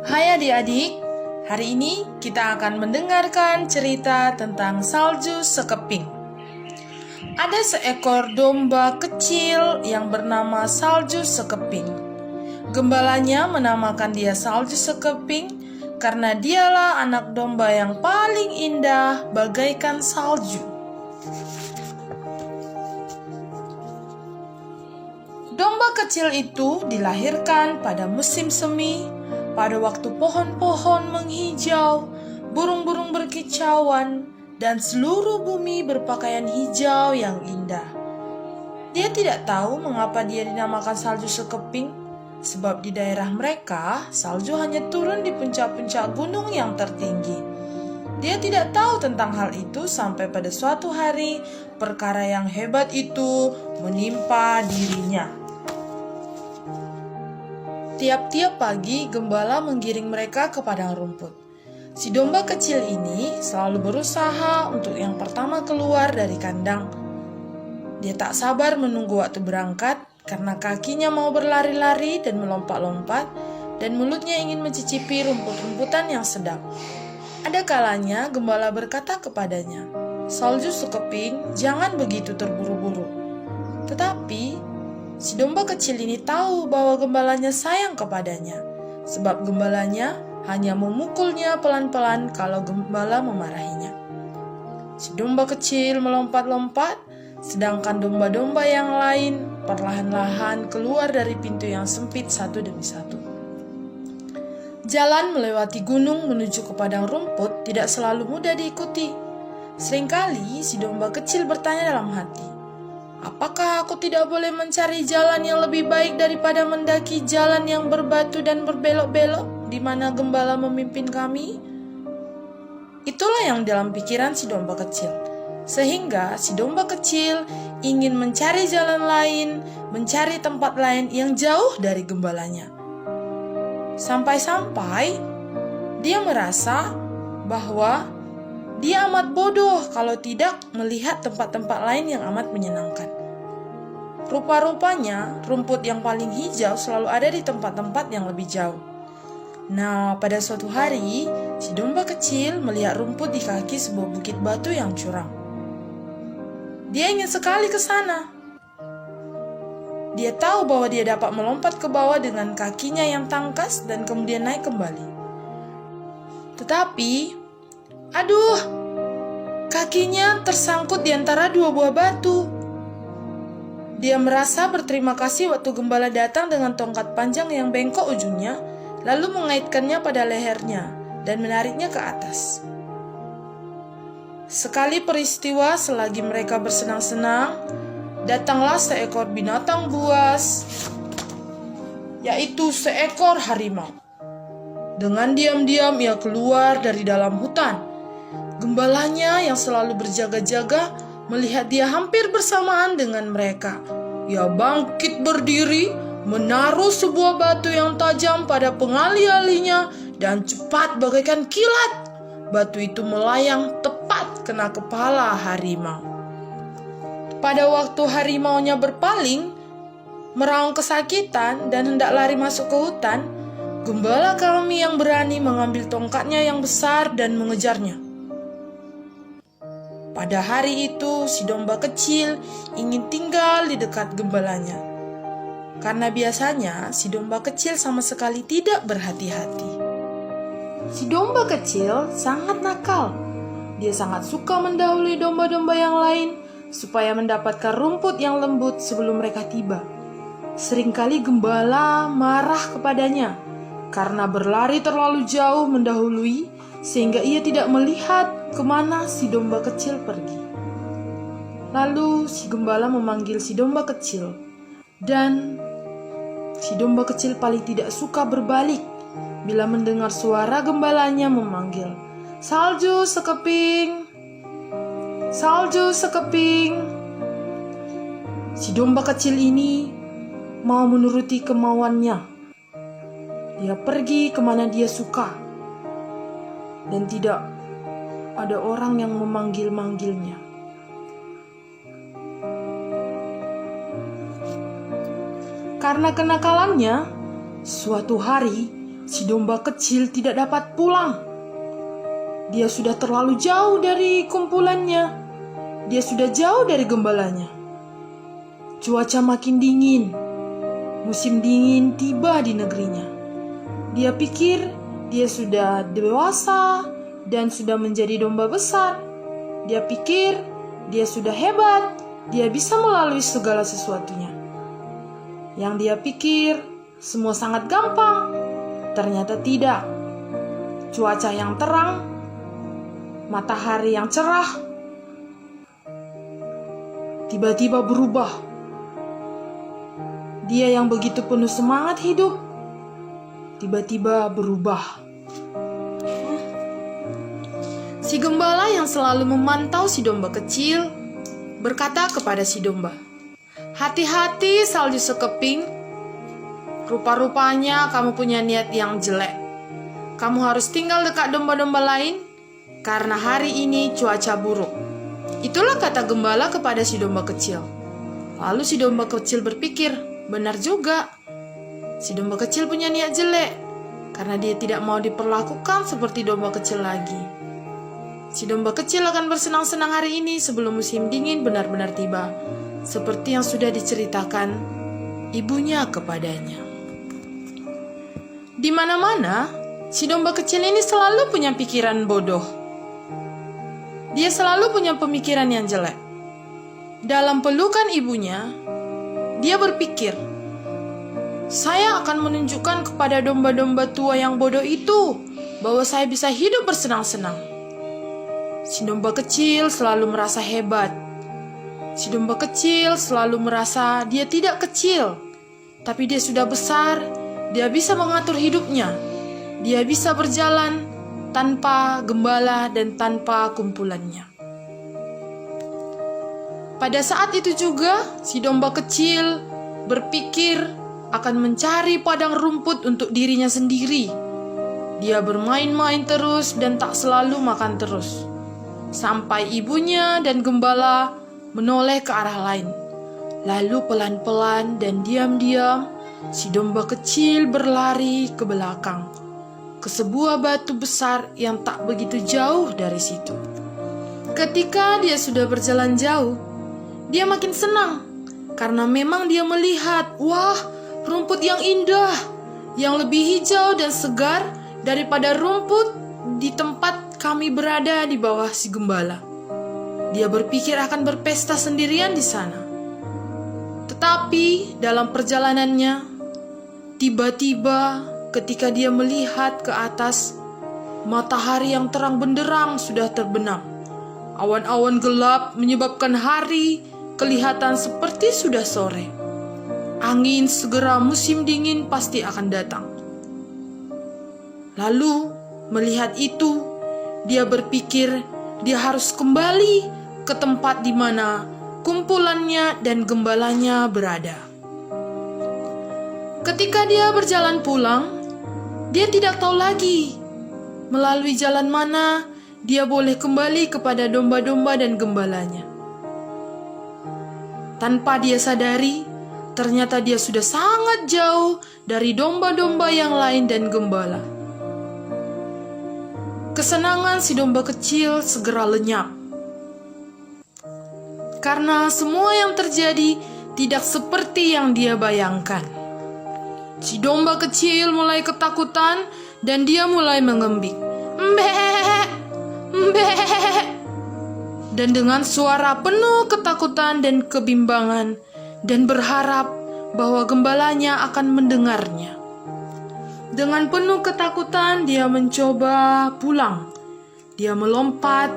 Hai adik-adik, hari ini kita akan mendengarkan cerita tentang salju sekeping. Ada seekor domba kecil yang bernama Salju Sekeping. Gembalanya menamakan dia Salju Sekeping karena dialah anak domba yang paling indah bagaikan salju. Domba kecil itu dilahirkan pada musim semi, pada waktu pohon-pohon menghijau, burung-burung berkicauan, dan seluruh bumi berpakaian hijau yang indah. Dia tidak tahu mengapa dia dinamakan Salju Sekeping, sebab di daerah mereka salju hanya turun di puncak-puncak gunung yang tertinggi. Dia tidak tahu tentang hal itu sampai pada suatu hari perkara yang hebat itu menimpa dirinya. Tiap-tiap pagi, gembala menggiring mereka ke padang rumput. Si domba kecil ini selalu berusaha untuk yang pertama keluar dari kandang. Dia tak sabar menunggu waktu berangkat karena kakinya mau berlari-lari dan melompat-lompat, dan mulutnya ingin mencicipi rumput-rumputan yang sedap. Ada kalanya gembala berkata kepadanya, "Salju Sekeping, jangan begitu terburu-buru." Tetapi si domba kecil ini tahu bahwa gembalanya sayang kepadanya, sebab gembalanya hanya memukulnya pelan-pelan kalau gembala memarahinya. Si domba kecil melompat-lompat, sedangkan domba-domba yang lain perlahan-lahan keluar dari pintu yang sempit satu demi satu. Jalan melewati gunung menuju ke padang rumput tidak selalu mudah diikuti. Seringkali si domba kecil bertanya dalam hati, "Apakah aku tidak boleh mencari jalan yang lebih baik daripada mendaki jalan yang berbatu dan berbelok-belok di mana gembala memimpin kami?" Itulah yang dalam pikiran si domba kecil. Sehingga si domba kecil ingin mencari jalan lain, mencari tempat lain yang jauh dari gembalanya. Sampai-sampai dia merasa bahwa dia amat bodoh kalau tidak melihat tempat-tempat lain yang amat menyenangkan. Rupa-rupanya, rumput yang paling hijau selalu ada di tempat-tempat yang lebih jauh. Nah, pada suatu hari, si domba kecil melihat rumput di kaki sebuah bukit batu yang curam. Dia ingin sekali ke sana. Dia tahu bahwa dia dapat melompat ke bawah dengan kakinya yang tangkas dan kemudian naik kembali. Tetapi, aduh, kakinya tersangkut di antara dua buah batu. Dia merasa berterima kasih waktu gembala datang dengan tongkat panjang yang bengkok ujungnya, lalu mengaitkannya pada lehernya dan menariknya ke atas. Sekali peristiwa selagi mereka bersenang-senang, datanglah seekor binatang buas, yaitu seekor harimau. Dengan diam-diam ia keluar dari dalam hutan. Gembalanya yang selalu berjaga-jaga melihat dia hampir bersamaan dengan mereka. Ia bangkit berdiri, menaruh sebuah batu yang tajam pada pengali-alinya dan cepat bagaikan kilat. Batu itu melayang tepat kena kepala harimau. Pada waktu harimaunya berpaling, meraung kesakitan dan hendak lari masuk ke hutan, gembala kami yang berani mengambil tongkatnya yang besar dan mengejarnya. Pada hari itu, si domba kecil ingin tinggal di dekat gembalanya. Karena biasanya si domba kecil sama sekali tidak berhati-hati. Si domba kecil sangat nakal. Dia sangat suka mendahului domba-domba yang lain supaya mendapatkan rumput yang lembut sebelum mereka tiba. Seringkali gembala marah kepadanya karena berlari terlalu jauh mendahului sehingga ia tidak melihat kemana si domba kecil pergi. Lalu si gembala memanggil si domba kecil, dan si domba kecil paling tidak suka berbalik bila mendengar suara gembalanya memanggil, "Salju Sekeping, Salju Sekeping." Si domba kecil ini mau menuruti kemauannya. Dia pergi kemana dia suka, dan tidak ada orang yang memanggil-manggilnya. Karena kenakalannya, suatu hari si domba kecil tidak dapat pulang. Dia sudah terlalu jauh dari kumpulannya. Dia sudah jauh dari gembalanya. Cuaca makin dingin. Musim dingin tiba di negerinya. Dia pikir dia sudah dewasa dan sudah menjadi domba besar. Dia pikir dia sudah hebat. Dia bisa melalui segala sesuatunya. Yang dia pikir semua sangat gampang. Ternyata tidak. Cuaca yang terang, matahari yang cerah, tiba-tiba berubah. Dia yang begitu penuh semangat hidup, tiba-tiba berubah. Si gembala yang selalu memantau si domba kecil berkata kepada si domba, "Hati-hati salju sekeping. Rupa-rupanya kamu punya niat yang jelek. Kamu harus tinggal dekat domba-domba lain karena hari ini cuaca buruk." Itulah kata gembala kepada si domba kecil. Lalu si domba kecil berpikir, benar juga. Si domba kecil punya niat jelek karena dia tidak mau diperlakukan seperti domba kecil lagi. Si domba kecil akan bersenang-senang hari ini sebelum musim dingin benar-benar tiba, seperti yang sudah diceritakan ibunya kepadanya. Di mana-mana, si domba kecil ini selalu punya pikiran bodoh. Dia selalu punya pemikiran yang jelek. Dalam pelukan ibunya, dia berpikir, "Saya akan menunjukkan kepada domba-domba tua yang bodoh itu bahwa saya bisa hidup bersenang-senang." Si domba kecil selalu merasa hebat. Si domba kecil selalu merasa dia tidak kecil, tapi dia sudah besar. Dia bisa mengatur hidupnya. Dia bisa berjalan tanpa gembala dan tanpa kumpulannya. Pada saat itu juga, si domba kecil berpikir akan mencari padang rumput untuk dirinya sendiri. Dia bermain-main terus dan tak selalu makan terus. Sampai ibunya dan gembala menoleh ke arah lain. Lalu pelan-pelan dan diam-diam, si domba kecil berlari ke belakang, ke sebuah batu besar yang tak begitu jauh dari situ. Ketika dia sudah berjalan jauh, dia makin senang karena memang dia melihat, wah, rumput yang indah, yang lebih hijau dan segar daripada rumput di tempat kami berada di bawah si gembala. Dia berpikir akan berpesta sendirian di sana. Tetapi dalam perjalanannya, tiba-tiba ketika dia melihat ke atas, matahari yang terang benderang sudah terbenam. Awan-awan gelap menyebabkan hari kelihatan seperti sudah sore. Angin segera musim dingin pasti akan datang. Lalu melihat itu, dia berpikir dia harus kembali ke tempat di mana kumpulannya dan gembalanya berada. Ketika dia berjalan pulang, dia tidak tahu lagi melalui jalan mana dia boleh kembali kepada domba-domba dan gembalanya. Tanpa dia sadari, ternyata dia sudah sangat jauh dari domba-domba yang lain dan gembala. Kesenangan si domba kecil segera lenyap. Karena semua yang terjadi tidak seperti yang dia bayangkan. Si domba kecil mulai ketakutan dan dia mulai mengembik. Mbek, mbek. Dan dengan suara penuh ketakutan dan kebimbangan dan berharap bahwa gembalanya akan mendengarnya. Dengan penuh ketakutan dia mencoba pulang. Dia melompat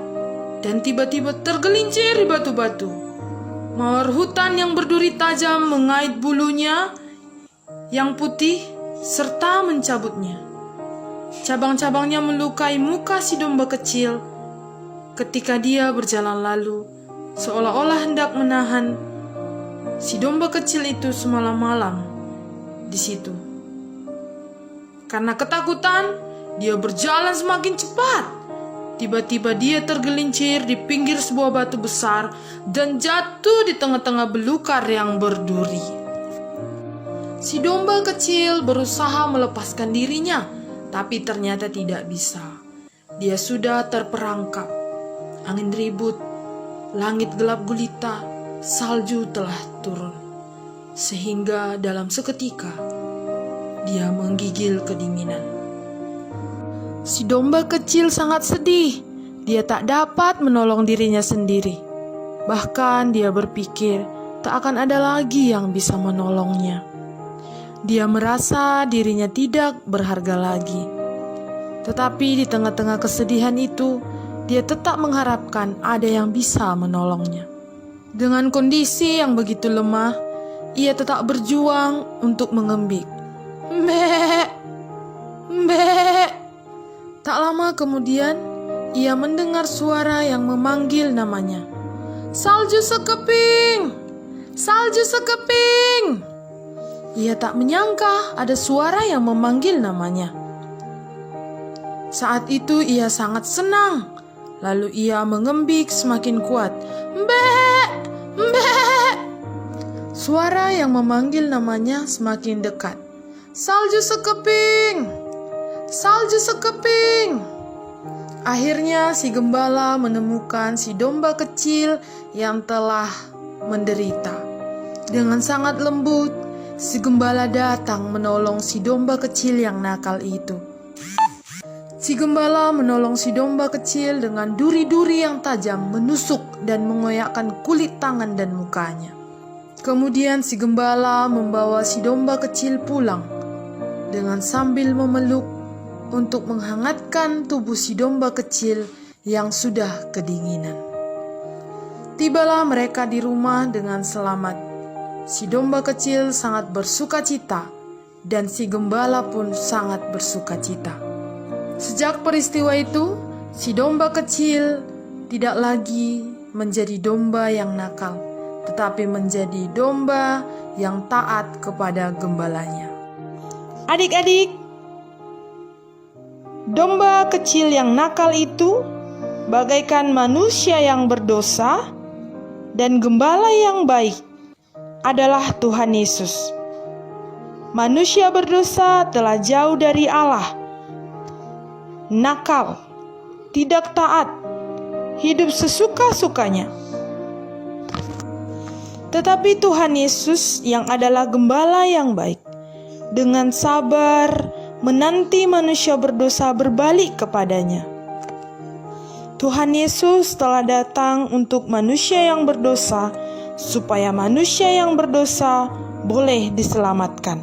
dan tiba-tiba tergelincir di batu-batu. Mawar hutan yang berduri tajam mengait bulunya yang putih serta mencabutnya. Cabang-cabangnya melukai muka si domba kecil ketika dia berjalan lalu, seolah-olah hendak menahan si domba kecil itu semalam-malam di situ. Karena ketakutan, dia berjalan semakin cepat. Tiba-tiba dia tergelincir di pinggir sebuah batu besar dan jatuh di tengah-tengah belukar yang berduri. Si domba kecil berusaha melepaskan dirinya, Tapi ternyata tidak bisa. Dia sudah terperangkap. Angin ribut, langit gelap gulita, salju telah turun. Sehingga dalam seketika, dia menggigil kedinginan. Si domba kecil sangat sedih. Dia tak dapat menolong dirinya sendiri. Bahkan dia berpikir tak akan ada lagi yang bisa menolongnya. Dia merasa dirinya tidak berharga lagi. Tetapi di tengah-tengah kesedihan itu, dia tetap mengharapkan ada yang bisa menolongnya. Dengan kondisi yang begitu lemah, ia tetap berjuang untuk mengembik. Mbek, mbek. Tak lama kemudian, ia mendengar suara yang memanggil namanya. Salju sekeping! Salju sekeping! Ia tak menyangka ada suara yang memanggil namanya. Saat itu ia sangat senang. Lalu ia mengembik semakin kuat. Mbek! Mbek! Suara yang memanggil namanya semakin dekat. Salju sekeping! Salju sekeping! Akhirnya si gembala menemukan si domba kecil yang telah menderita. Dengan sangat lembut, si gembala datang menolong si domba kecil yang nakal itu. Si gembala menolong si domba kecil dengan duri-duri yang tajam menusuk dan mengoyakkan kulit tangan dan mukanya. Kemudian si gembala membawa si domba kecil pulang dengan sambil memeluk untuk menghangatkan tubuh si domba kecil yang sudah kedinginan. Tibalah mereka di rumah dengan selamat. Si domba kecil sangat bersukacita dan si gembala pun sangat bersukacita. Sejak peristiwa itu, si domba kecil tidak lagi menjadi domba yang nakal, tetapi menjadi domba yang taat kepada gembalanya. Adik-adik, domba kecil yang nakal itu bagaikan manusia yang berdosa, dan gembala yang baik adalah Tuhan Yesus. Manusia berdosa telah jauh dari Allah, nakal, tidak taat, hidup sesuka-sukanya. Tetapi Tuhan Yesus yang adalah gembala yang baik, dengan sabar menanti manusia berdosa berbalik kepadanya. Tuhan Yesus telah datang untuk manusia yang berdosa, supaya manusia yang berdosa boleh diselamatkan.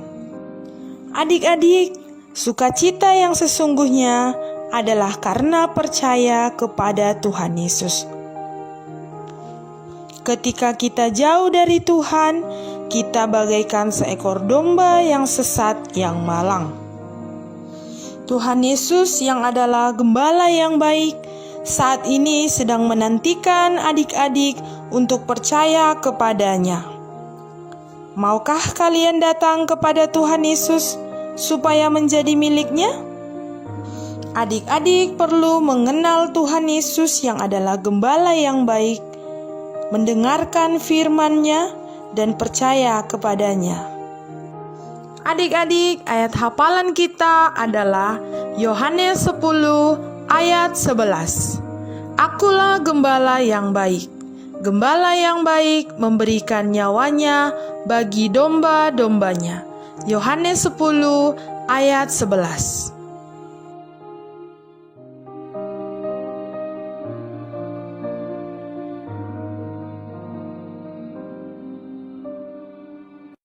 Adik-adik, sukacita yang sesungguhnya adalah karena percaya kepada Tuhan Yesus. Ketika kita jauh dari Tuhan, kita bagaikan seekor domba yang sesat yang malang. Tuhan Yesus yang adalah gembala yang baik, saat ini sedang menantikan adik-adik untuk percaya kepadanya. Maukah kalian datang kepada Tuhan Yesus supaya menjadi miliknya? Adik-adik perlu mengenal Tuhan Yesus yang adalah gembala yang baik, mendengarkan firman-Nya dan percaya kepadanya. Adik-adik, ayat hafalan kita adalah Yohanes 10 ayat 11. Akulah gembala yang baik. Gembala yang baik memberikan nyawanya bagi domba-dombanya. Yohanes 10 ayat 11.